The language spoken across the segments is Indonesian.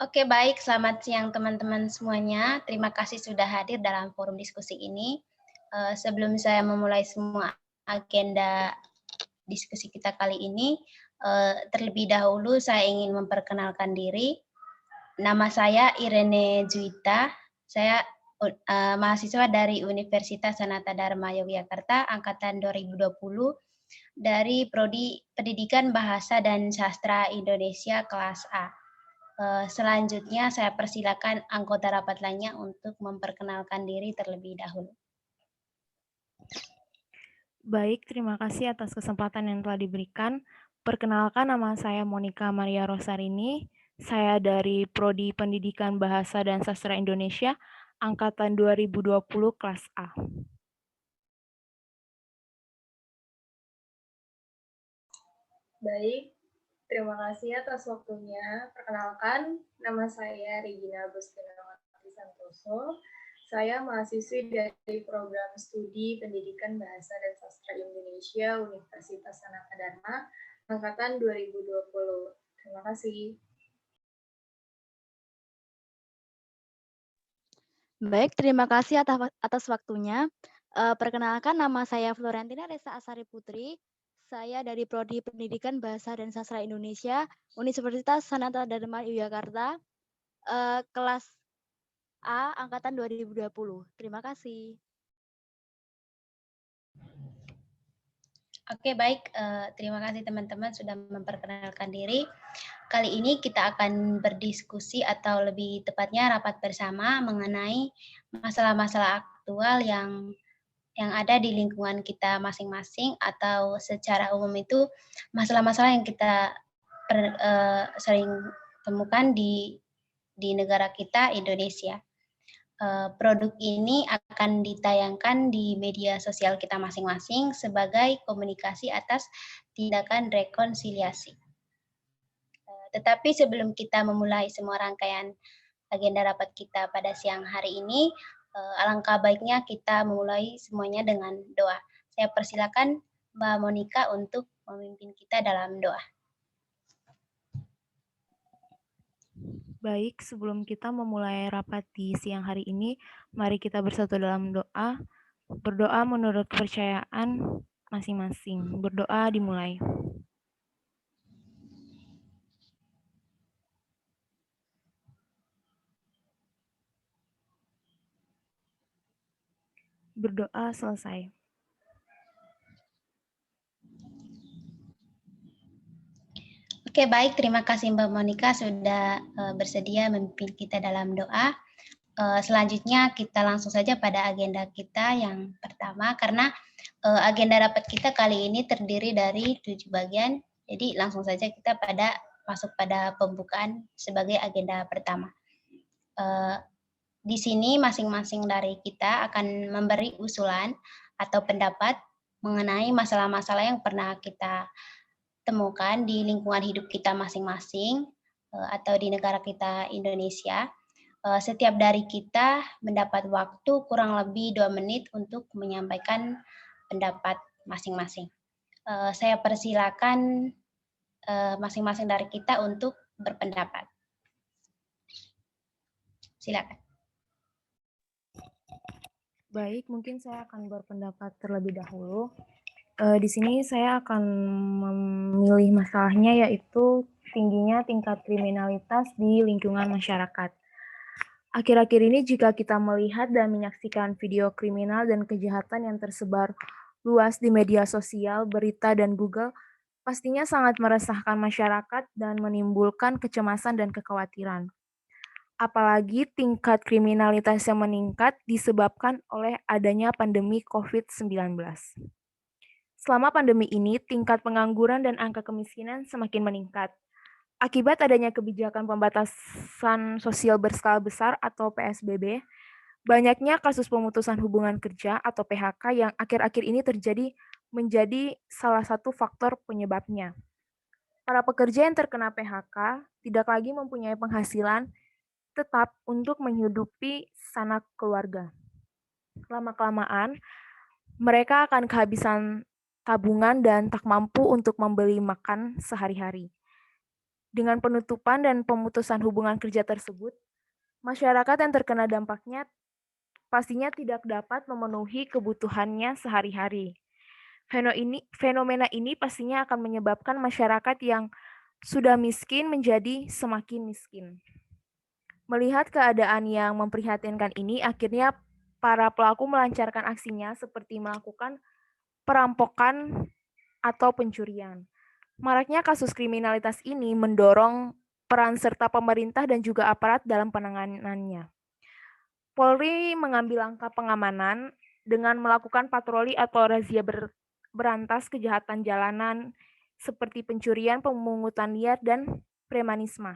Oke, baik. Selamat siang teman-teman semuanya. Terima kasih sudah hadir dalam forum diskusi ini. Sebelum saya memulai semua agenda diskusi kita kali ini, terlebih dahulu saya ingin memperkenalkan diri. Nama saya Irene Juwita. Saya mahasiswa dari Universitas Sanata Dharma Yogyakarta angkatan 2020 dari Prodi Pendidikan Bahasa dan Sastra Indonesia kelas A. Selanjutnya saya persilakan anggota rapat lainnya untuk memperkenalkan diri terlebih dahulu. Baik, terima kasih atas kesempatan yang telah diberikan. Perkenalkan, nama saya Monica Maria Rosarini. Saya dari Prodi Pendidikan Bahasa dan Sastra Indonesia, angkatan 2020 kelas A. Baik, terima kasih atas waktunya. Perkenalkan, nama saya Regina Agustinawati Santoso. Saya mahasiswi dari program studi Pendidikan Bahasa dan Sastra Indonesia Universitas Sanata Dharma, angkatan 2020. Terima kasih. Baik, terima kasih atas waktunya. Perkenalkan, nama saya Florentina Resa Asari Putri. Saya dari Prodi Pendidikan Bahasa dan Sastra Indonesia, Universitas Sanata Dharma Yogyakarta, kelas A, angkatan 2020. Terima kasih. Oke, baik. Terima kasih teman-teman sudah memperkenalkan diri. Kali ini kita akan berdiskusi atau lebih tepatnya rapat bersama mengenai masalah-masalah aktual yang ada di lingkungan kita masing-masing atau secara umum itu masalah-masalah yang kita sering temukan di negara kita Indonesia. Produk ini akan ditayangkan di media sosial kita masing-masing sebagai komunikasi atas tindakan rekonsiliasi. Tetapi sebelum kita memulai semua rangkaian agenda rapat kita pada siang hari ini, alangkah baiknya kita memulai semuanya dengan doa. Saya persilakan Mbak Monica untuk memimpin kita dalam doa. Baik, sebelum kita memulai rapat di siang hari ini, mari kita bersatu dalam doa. Berdoa menurut kepercayaan masing-masing. Berdoa dimulai. Berdoa selesai. Oke, baik. Terima kasih Mbak Monica sudah bersedia memimpin kita dalam doa. Selanjutnya kita langsung saja pada agenda kita yang pertama, karena agenda rapat kita kali ini terdiri dari 7 bagian. Jadi langsung saja kita masuk pada pembukaan sebagai agenda pertama. Di sini masing-masing dari kita akan memberi usulan atau pendapat mengenai masalah-masalah yang pernah kita temukan di lingkungan hidup kita masing-masing atau di negara kita Indonesia. Setiap dari kita mendapat waktu kurang lebih 2 menit untuk menyampaikan pendapat masing-masing. Saya persilakan masing-masing dari kita untuk berpendapat. Silakan. Baik, mungkin saya akan berpendapat terlebih dahulu. Di sini saya akan memilih masalahnya, yaitu tingginya tingkat kriminalitas di lingkungan masyarakat. Akhir-akhir ini jika kita melihat dan menyaksikan video kriminal dan kejahatan yang tersebar luas di media sosial, berita, dan Google, pastinya sangat meresahkan masyarakat dan menimbulkan kecemasan dan kekhawatiran. Apalagi tingkat kriminalitas yang meningkat disebabkan oleh adanya pandemi COVID-19. Selama pandemi ini, tingkat pengangguran dan angka kemiskinan semakin meningkat. Akibat adanya kebijakan pembatasan sosial berskala besar atau PSBB, banyaknya kasus pemutusan hubungan kerja atau PHK yang akhir-akhir ini terjadi menjadi salah satu faktor penyebabnya. Para pekerja yang terkena PHK tidak lagi mempunyai penghasilan tetap untuk menghidupi sanak keluarga. Lama-kelamaan, mereka akan kehabisan tabungan dan tak mampu untuk membeli makan sehari-hari. Dengan penutupan dan pemutusan hubungan kerja tersebut, masyarakat yang terkena dampaknya pastinya tidak dapat memenuhi kebutuhannya sehari-hari. Fenomena ini pastinya akan menyebabkan masyarakat yang sudah miskin menjadi semakin miskin. Melihat keadaan yang memprihatinkan ini, akhirnya para pelaku melancarkan aksinya seperti melakukan perampokan atau pencurian. Maraknya kasus kriminalitas ini mendorong peran serta pemerintah dan juga aparat dalam penanganannya. Polri mengambil langkah pengamanan dengan melakukan patroli atau razia berantas kejahatan jalanan seperti pencurian, pemungutan liar, dan premanisme.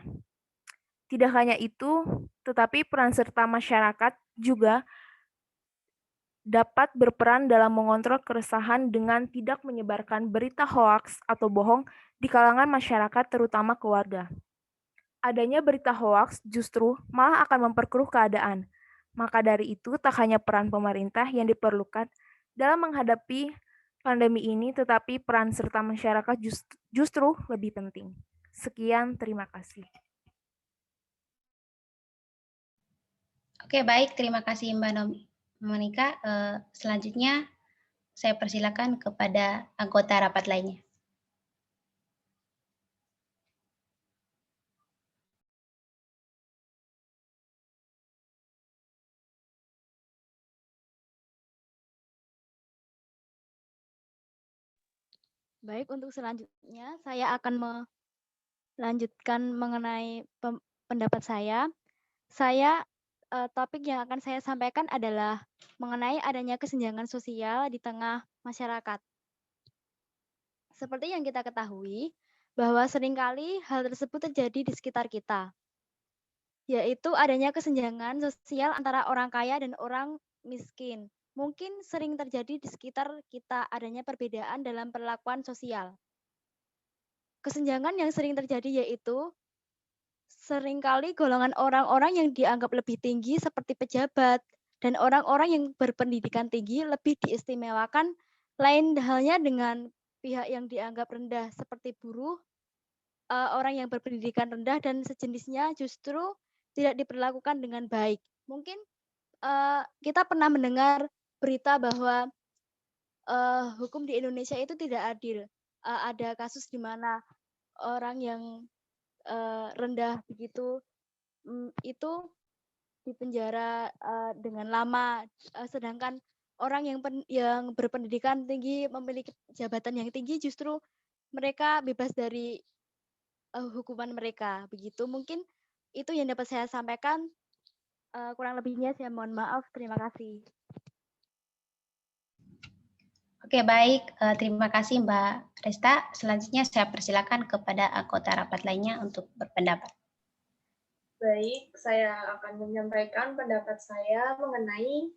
Tidak hanya itu, tetapi peran serta masyarakat juga dapat berperan dalam mengontrol keresahan dengan tidak menyebarkan berita hoaks atau bohong di kalangan masyarakat, terutama keluarga. Adanya berita hoaks justru malah akan memperkeruh keadaan. Maka dari itu, tak hanya peran pemerintah yang diperlukan dalam menghadapi pandemi ini, tetapi peran serta masyarakat justru lebih penting. Sekian, terima kasih. Oke, baik. Terima kasih Mbak Monika. Selanjutnya, saya persilakan kepada anggota rapat lainnya. Baik, untuk selanjutnya saya akan melanjutkan mengenai pendapat saya. Topik yang akan saya sampaikan adalah mengenai adanya kesenjangan sosial di tengah masyarakat. Seperti yang kita ketahui, bahwa seringkali hal tersebut terjadi di sekitar kita, yaitu adanya kesenjangan sosial antara orang kaya dan orang miskin. Mungkin sering terjadi di sekitar kita adanya perbedaan dalam perlakuan sosial. Kesenjangan yang sering terjadi yaitu seringkali golongan orang-orang yang dianggap lebih tinggi seperti pejabat dan orang-orang yang berpendidikan tinggi lebih diistimewakan, lain halnya dengan pihak yang dianggap rendah seperti buruh, orang yang berpendidikan rendah dan sejenisnya justru tidak diperlakukan dengan baik. Mungkin kita pernah mendengar berita bahwa hukum di Indonesia itu tidak adil. Ada kasus di mana orang yang rendah begitu itu dipenjara dengan lama, sedangkan orang yang berpendidikan tinggi, memiliki jabatan yang tinggi, justru mereka bebas dari hukuman mereka. Begitu mungkin itu yang dapat saya sampaikan. Kurang lebihnya saya mohon maaf. Terima kasih. Oke, baik. Terima kasih Mbak Resta. Selanjutnya saya persilakan kepada anggota rapat lainnya untuk berpendapat. Baik, saya akan menyampaikan pendapat saya mengenai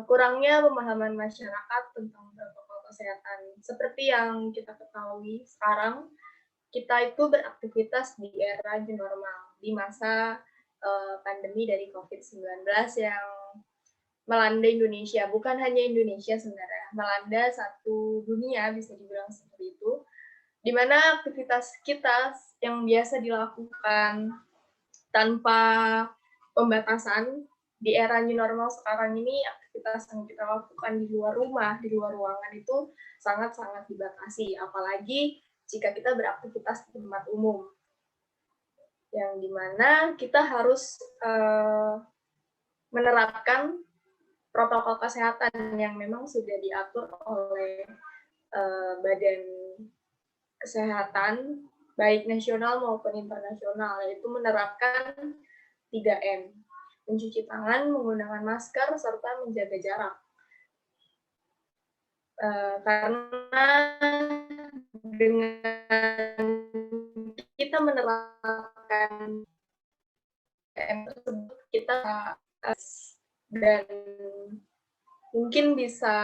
kurangnya pemahaman masyarakat tentang protokol kesehatan. Seperti yang kita ketahui sekarang, kita itu beraktivitas di era new normal, di masa pandemi dari COVID-19 yang melanda Indonesia. Bukan hanya Indonesia sebenarnya, melanda satu dunia, bisa dibilang seperti itu, di mana aktivitas kita yang biasa dilakukan tanpa pembatasan di era new normal sekarang ini, aktivitas yang kita lakukan di luar rumah, di luar ruangan itu sangat-sangat dibatasi, apalagi jika kita beraktivitas di tempat umum, yang dimana kita harus menerapkan protokol kesehatan yang memang sudah diatur oleh Badan Kesehatan baik nasional maupun internasional, yaitu menerapkan 3M, mencuci tangan, menggunakan masker, serta menjaga jarak. Karena dengan kita menerapkan 3M tersebut, kita dan mungkin bisa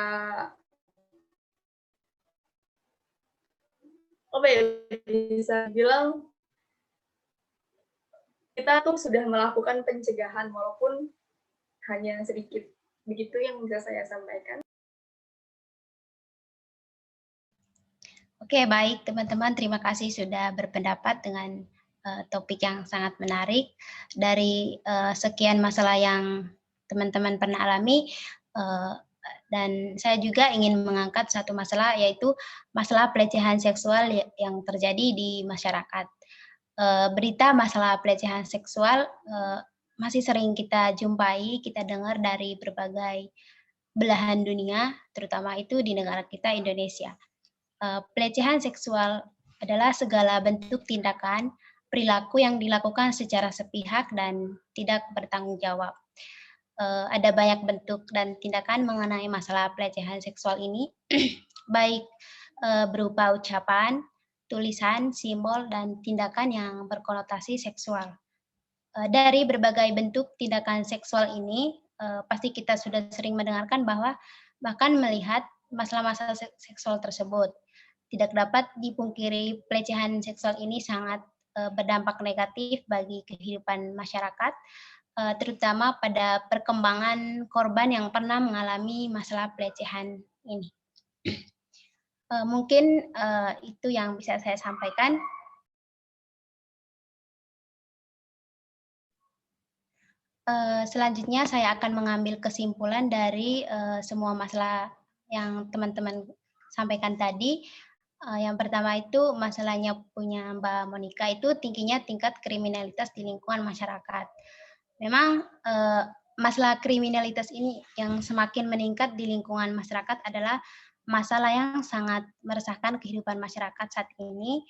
bisa bilang kita tuh sudah melakukan pencegahan walaupun hanya sedikit. Begitu yang bisa saya sampaikan. Oke, baik teman-teman. Terima kasih sudah berpendapat dengan topik yang sangat menarik. Dari sekian masalah yang teman-teman pernah alami, dan saya juga ingin mengangkat satu masalah, yaitu masalah pelecehan seksual yang terjadi di masyarakat. Berita masalah pelecehan seksual masih sering kita jumpai, kita dengar dari berbagai belahan dunia, terutama itu di negara kita, Indonesia. Pelecehan seksual adalah segala bentuk tindakan, perilaku yang dilakukan secara sepihak dan tidak bertanggung jawab. Ada banyak bentuk dan tindakan mengenai masalah pelecehan seksual ini, baik berupa ucapan, tulisan, simbol, dan tindakan yang berkonotasi seksual. Dari berbagai bentuk tindakan seksual ini, pasti kita sudah sering mendengarkan bahwa bahkan melihat masalah-masalah seksual tersebut. Tidak dapat dipungkiri pelecehan seksual ini sangat berdampak negatif bagi kehidupan masyarakat, terutama pada perkembangan korban yang pernah mengalami masalah pelecehan ini. Mungkin itu yang bisa saya sampaikan. Selanjutnya saya akan mengambil kesimpulan dari semua masalah yang teman-teman sampaikan tadi. Yang pertama itu masalahnya punya Mbak Monica itu tingginya tingkat kriminalitas di lingkungan masyarakat. Memang masalah kriminalitas ini yang semakin meningkat di lingkungan masyarakat adalah masalah yang sangat meresahkan kehidupan masyarakat saat ini,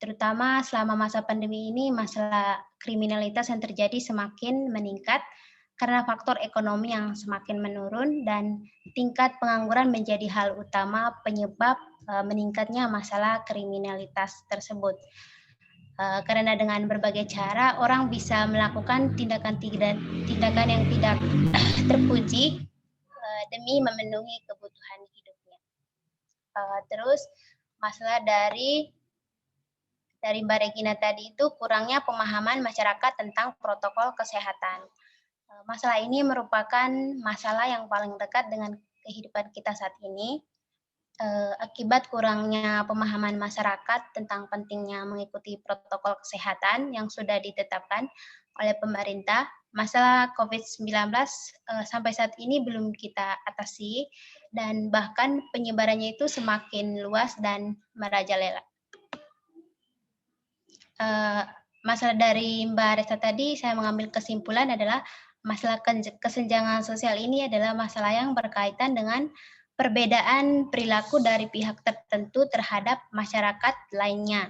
terutama selama masa pandemi ini. Masalah kriminalitas yang terjadi semakin meningkat karena faktor ekonomi yang semakin menurun dan tingkat pengangguran menjadi hal utama penyebab meningkatnya masalah kriminalitas tersebut. Karena dengan berbagai cara orang bisa melakukan tindakan yang tidak terpuji demi memenuhi kebutuhan hidupnya. Terus masalah dari Mbak Regina tadi itu kurangnya pemahaman masyarakat tentang protokol kesehatan. Masalah ini merupakan masalah yang paling dekat dengan kehidupan kita saat ini. Akibat kurangnya pemahaman masyarakat tentang pentingnya mengikuti protokol kesehatan yang sudah ditetapkan oleh pemerintah, masalah COVID-19 sampai saat ini belum kita atasi dan bahkan penyebarannya itu semakin luas dan merajalela. Masalah dari Mbak Resa tadi saya mengambil kesimpulan adalah masalah kesenjangan sosial ini adalah masalah yang berkaitan dengan perbedaan perilaku dari pihak tertentu terhadap masyarakat lainnya.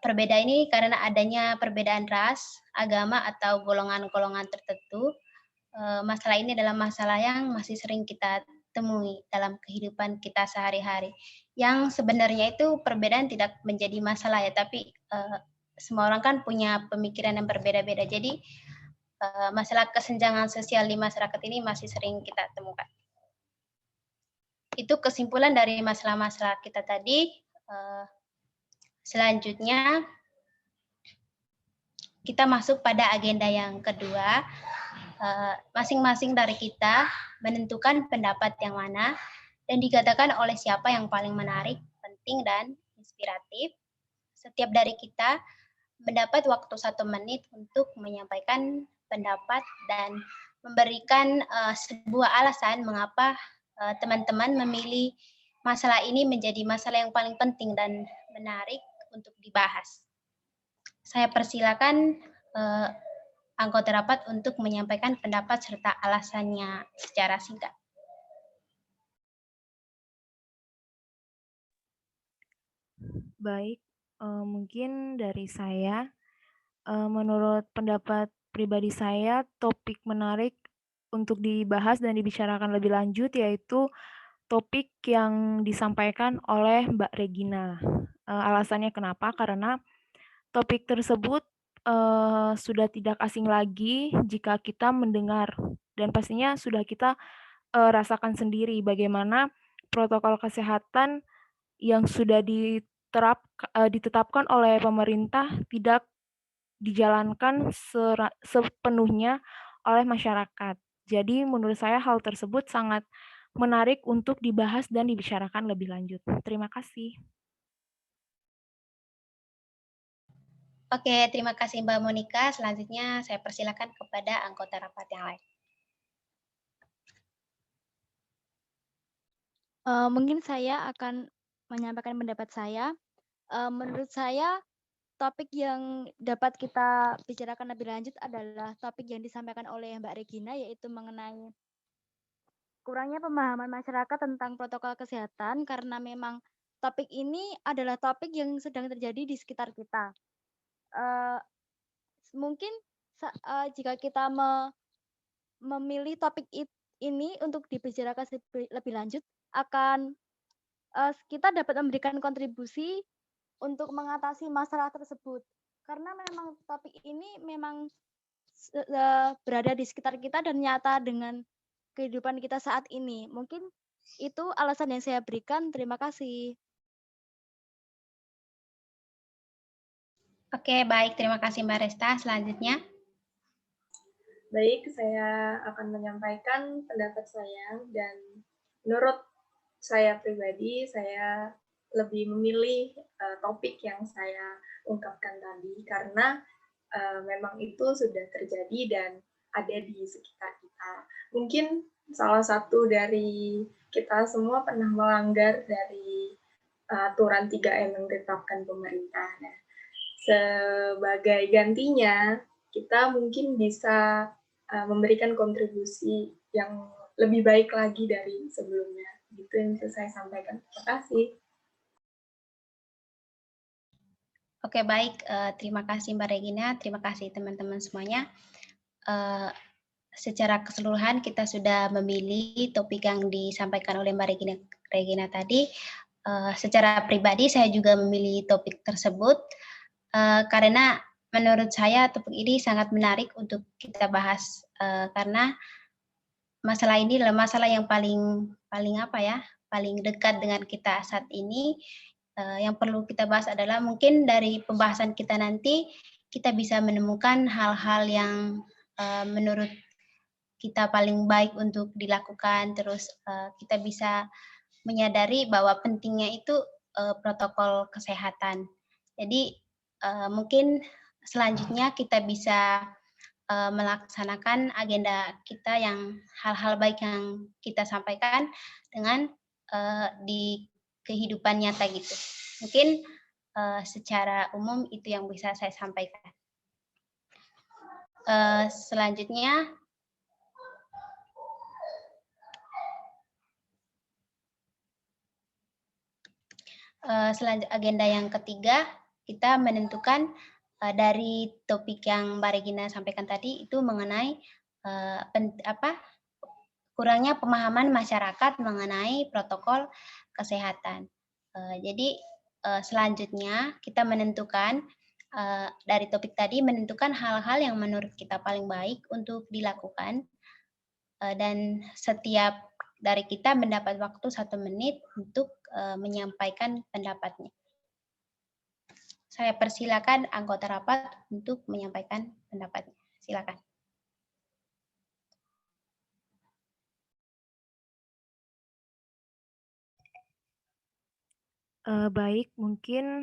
Perbedaan ini karena adanya perbedaan ras, agama, atau golongan-golongan tertentu. Masalah ini adalah masalah yang masih sering kita temui dalam kehidupan kita sehari-hari. Yang sebenarnya itu perbedaan tidak menjadi masalah ya, tapi semua orang kan punya pemikiran yang berbeda-beda. Jadi masalah kesenjangan sosial di masyarakat ini masih sering kita temukan. Itu kesimpulan dari masalah-masalah kita tadi. Selanjutnya, kita masuk pada agenda yang kedua. Masing-masing dari kita menentukan pendapat yang mana dan dikatakan oleh siapa yang paling menarik, penting, dan inspiratif. Setiap dari kita mendapat waktu 1 menit untuk menyampaikan pendapat dan memberikan sebuah alasan mengapa teman-teman memilih masalah ini menjadi masalah yang paling penting dan menarik untuk dibahas. Saya persilakan anggota rapat untuk menyampaikan pendapat serta alasannya secara singkat. Baik, mungkin dari saya, menurut pendapat pribadi saya, topik menarik untuk dibahas dan dibicarakan lebih lanjut yaitu topik yang disampaikan oleh Mbak Regina. Alasannya kenapa? Karena topik tersebut sudah tidak asing lagi jika kita mendengar dan pastinya sudah kita rasakan sendiri bagaimana protokol kesehatan yang sudah ditetapkan oleh pemerintah tidak dijalankan sepenuhnya oleh masyarakat. Jadi menurut saya hal tersebut sangat menarik untuk dibahas dan dibicarakan lebih lanjut. Terima kasih. Oke, terima kasih Mbak Monika. Selanjutnya saya persilakan kepada anggota rapat yang lain. Mungkin saya akan menyampaikan pendapat saya. Menurut saya topik yang dapat kita bicarakan lebih lanjut adalah topik yang disampaikan oleh Mbak Regina, yaitu mengenai kurangnya pemahaman masyarakat tentang protokol kesehatan, karena memang topik ini adalah topik yang sedang terjadi di sekitar kita. Eee, Mungkin jika kita memilih topik ini untuk dibicarakan lebih lanjut, akan kita dapat memberikan kontribusi untuk mengatasi masalah tersebut. Karena memang topik ini memang berada di sekitar kita dan nyata dengan kehidupan kita saat ini. Mungkin itu alasan yang saya berikan. Terima kasih. Oke, baik. Terima kasih Mbak Resta. Selanjutnya. Baik, saya akan menyampaikan pendapat saya dan menurut saya pribadi, saya lebih memilih topik yang saya ungkapkan tadi karena memang itu sudah terjadi dan ada di sekitar kita. Mungkin salah satu dari kita semua pernah melanggar dari aturan 3M yang ditetapkan pemerintah. Nah, sebagai gantinya, kita mungkin bisa memberikan kontribusi yang lebih baik lagi dari sebelumnya. Gitu yang bisa saya sampaikan. Terima kasih. Oke, baik. Terima kasih Mbak Regina. Terima kasih teman-teman semuanya. Secara keseluruhan kita sudah memilih topik yang disampaikan oleh Mbak Regina tadi. Secara pribadi saya juga memilih topik tersebut karena menurut saya topik ini sangat menarik untuk kita bahas karena masalah ini adalah masalah yang paling dekat dengan kita saat ini. Yang perlu kita bahas adalah mungkin dari pembahasan kita nanti kita bisa menemukan hal-hal yang menurut kita paling baik untuk dilakukan. Terus kita bisa menyadari bahwa pentingnya itu protokol kesehatan. Jadi mungkin selanjutnya kita bisa melaksanakan agenda kita yang hal-hal baik yang kita sampaikan dengan di kehidupan nyata gitu. Mungkin secara umum itu yang bisa saya sampaikan. Selanjutnya agenda yang ketiga, kita menentukan dari topik yang Mbak Regina sampaikan tadi itu mengenai kurangnya pemahaman masyarakat mengenai protokol kesehatan. Jadi selanjutnya kita menentukan dari topik tadi menentukan hal-hal yang menurut kita paling baik untuk dilakukan dan setiap dari kita mendapat waktu 1 menit untuk menyampaikan pendapatnya. Saya persilakan anggota rapat untuk menyampaikan pendapatnya. Silakan. Baik, mungkin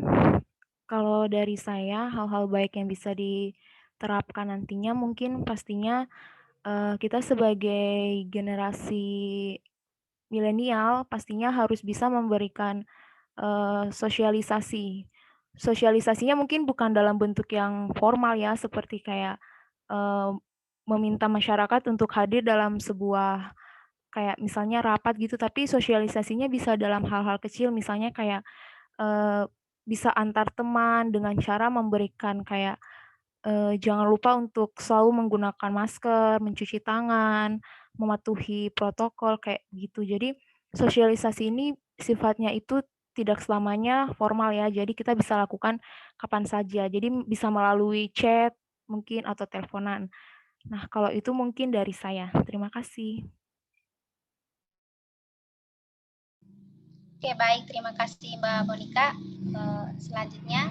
kalau dari saya hal-hal baik yang bisa diterapkan nantinya mungkin pastinya kita sebagai generasi milenial pastinya harus bisa memberikan sosialisasi. Sosialisasinya mungkin bukan dalam bentuk yang formal ya, seperti kayak meminta masyarakat untuk hadir dalam sebuah kayak misalnya rapat gitu, tapi sosialisasinya bisa dalam hal-hal kecil, misalnya kayak bisa antar teman dengan cara memberikan kayak jangan lupa untuk selalu menggunakan masker, mencuci tangan, mematuhi protokol kayak gitu. Jadi sosialisasi ini sifatnya itu tidak selamanya formal ya, jadi kita bisa lakukan kapan saja. Jadi bisa melalui chat mungkin atau teleponan. Nah, kalau itu mungkin dari saya. Terima kasih. Oke, baik. Terima kasih Mbak Monika. Selanjutnya,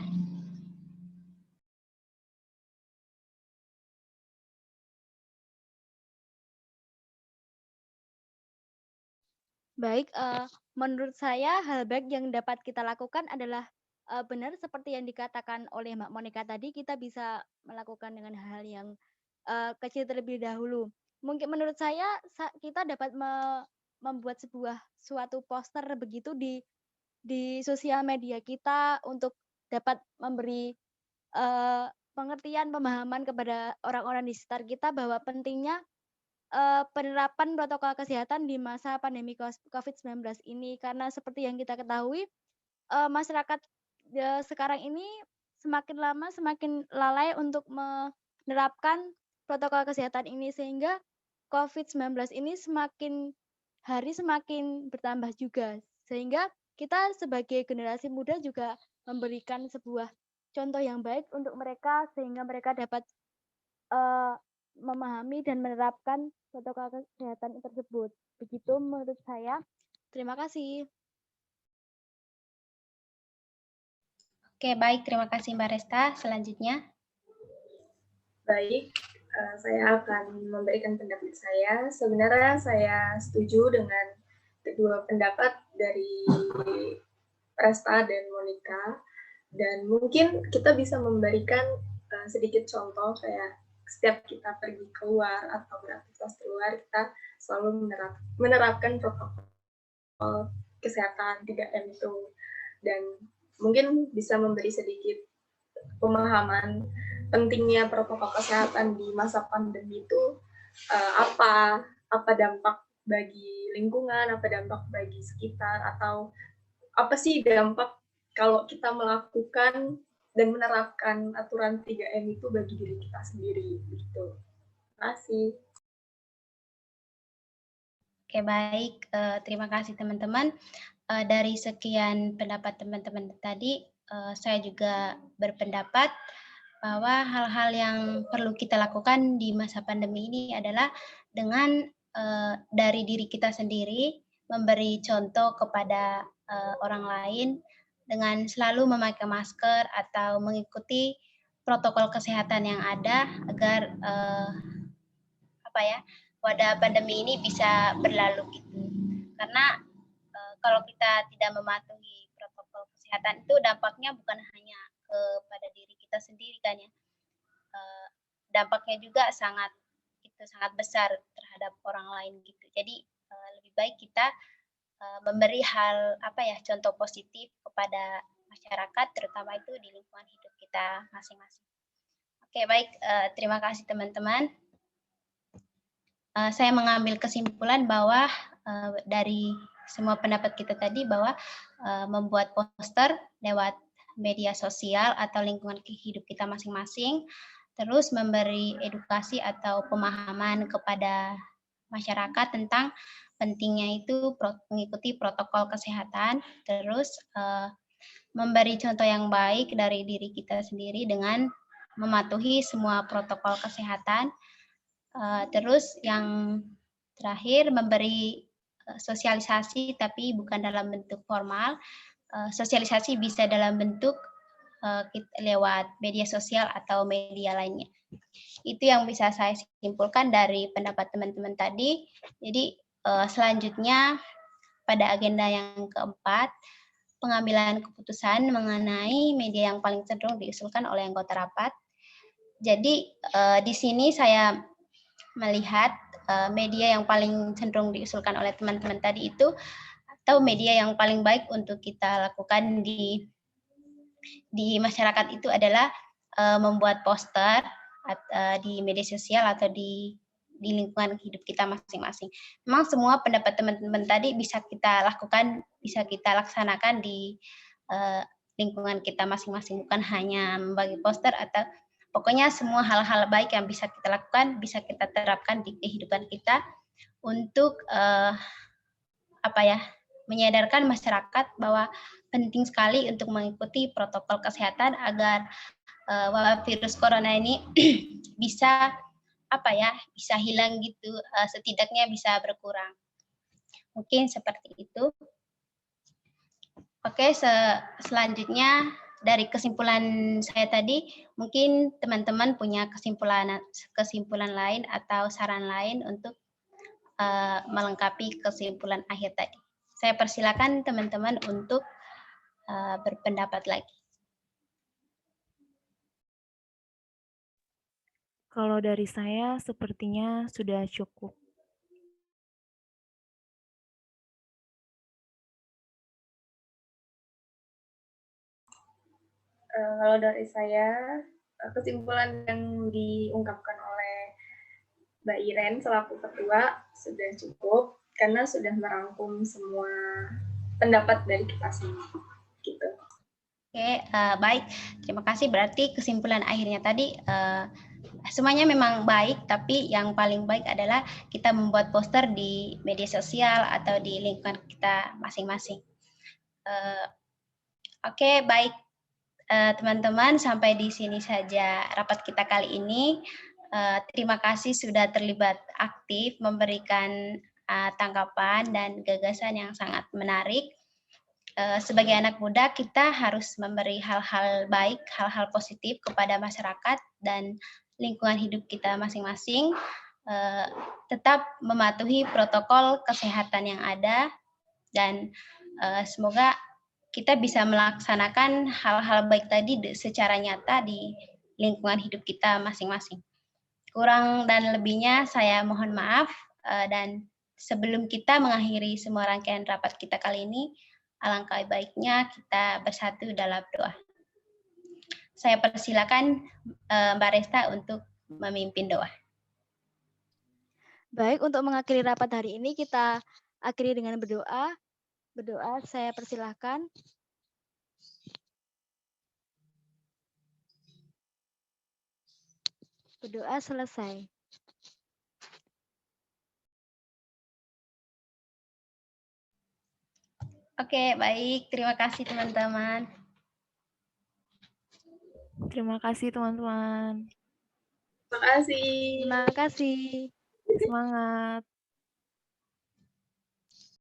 Baik, menurut saya hal baik yang dapat kita lakukan adalah benar seperti yang dikatakan oleh Mbak Monica tadi, kita bisa melakukan dengan hal yang kecil terlebih dahulu. Mungkin menurut saya kita dapat membuat suatu poster begitu di sosial media kita untuk dapat memberi pengertian, pemahaman kepada orang-orang di sekitar kita bahwa pentingnya penerapan protokol kesehatan di masa pandemi COVID-19 ini. Karena seperti yang kita ketahui, masyarakat sekarang ini semakin lama semakin lalai untuk menerapkan protokol kesehatan ini, sehingga COVID-19 ini semakin hari semakin bertambah juga. Sehingga kita sebagai generasi muda juga memberikan sebuah contoh yang baik untuk mereka, sehingga mereka dapat memahami dan menerapkan protokol kesehatan tersebut. Begitu menurut saya. Terima kasih. Oke, baik. Terima kasih Mbak Resta. Selanjutnya. Baik, saya akan memberikan pendapat saya. Sebenarnya saya setuju dengan kedua pendapat dari Resta dan Monica. Dan mungkin kita bisa memberikan sedikit contoh kayak setiap kita pergi keluar atau beraktivitas keluar, kita selalu menerapkan protokol kesehatan 3M itu. Dan mungkin bisa memberi sedikit pemahaman pentingnya protokol kesehatan di masa pandemi itu, apa dampak bagi lingkungan, apa dampak bagi sekitar, atau apa sih dampak kalau kita melakukan dan menerapkan aturan 3M itu bagi diri kita sendiri gitu. Terima kasih. Oke, baik. Terima kasih teman-teman. Dari sekian pendapat teman-teman tadi, saya juga berpendapat bahwa hal-hal yang perlu kita lakukan di masa pandemi ini adalah dengan dari diri kita sendiri, memberi contoh kepada orang lain dengan selalu memakai masker atau mengikuti protokol kesehatan yang ada agar wabah pandemi ini bisa berlalu gitu. Karena kalau kita tidak mematuhi protokol kesehatan itu dampaknya bukan hanya kepada diri kita sendiri kan ya. Dampaknya juga sangat besar terhadap orang lain gitu. Jadi lebih baik kita memberi contoh positif kepada masyarakat, terutama itu di lingkungan hidup kita masing-masing. Oke, baik. Terima kasih teman-teman. Saya mengambil kesimpulan bahwa dari semua pendapat kita tadi bahwa membuat poster lewat media sosial atau lingkungan hidup kita masing-masing, terus memberi edukasi atau pemahaman kepada masyarakat tentang pentingnya itu mengikuti protokol kesehatan, terus memberi contoh yang baik dari diri kita sendiri dengan mematuhi semua protokol kesehatan. Terus yang terakhir memberi sosialisasi tapi bukan dalam bentuk formal. Sosialisasi bisa dalam bentuk lewat media sosial atau media lainnya. Itu yang bisa saya simpulkan dari pendapat teman-teman tadi. Jadi selanjutnya pada agenda yang keempat, pengambilan keputusan mengenai media yang paling cenderung diusulkan oleh anggota rapat. Jadi di sini saya melihat media yang paling cenderung diusulkan oleh teman-teman tadi itu atau media yang paling baik untuk kita lakukan di masyarakat itu adalah membuat poster di media sosial atau di lingkungan hidup kita masing-masing. Memang semua pendapat teman-teman tadi bisa kita lakukan, bisa kita laksanakan di lingkungan kita masing-masing, bukan hanya membagi poster atau pokoknya semua hal-hal baik yang bisa kita lakukan, bisa kita terapkan di kehidupan kita untuk menyadarkan masyarakat bahwa penting sekali untuk mengikuti protokol kesehatan agar wabah virus corona ini bisa hilang gitu, setidaknya bisa berkurang. Mungkin seperti itu. Oke, selanjutnya dari kesimpulan saya tadi, mungkin teman-teman punya kesimpulan lain atau saran lain untuk melengkapi kesimpulan akhir tadi. Saya persilakan teman-teman untuk berpendapat lagi. Kalau dari saya sepertinya sudah cukup. Kalau dari saya, kesimpulan yang diungkapkan oleh Mbak Iren selaku ketua sudah cukup karena sudah merangkum semua pendapat dari kita semua. Gitu. Oke, baik. Terima kasih. Berarti kesimpulan akhirnya tadi semuanya memang baik, tapi yang paling baik adalah kita membuat poster di media sosial atau di lingkungan kita masing-masing. Oke, baik. Teman-teman, sampai di sini saja rapat kita kali ini. Terima kasih sudah terlibat aktif memberikan tanggapan dan gagasan yang sangat menarik. Sebagai anak muda, kita harus memberi hal-hal baik, hal-hal positif kepada masyarakat dan lingkungan hidup kita masing-masing. Tetap mematuhi protokol kesehatan yang ada, dan semoga kita bisa melaksanakan hal-hal baik tadi secara nyata di lingkungan hidup kita masing-masing. Kurang dan lebihnya saya mohon maaf, dan sebelum kita mengakhiri semua rangkaian rapat kita kali ini, alangkah baiknya kita bersatu dalam doa. Saya persilakan Mbak Resta untuk memimpin doa. Baik, untuk mengakhiri rapat hari ini kita akhiri dengan berdoa. Berdoa, saya persilahkan. Berdoa selesai. Oke, baik. Terima kasih teman-teman. Terima kasih teman-teman. Terima kasih. Terima kasih. Semangat.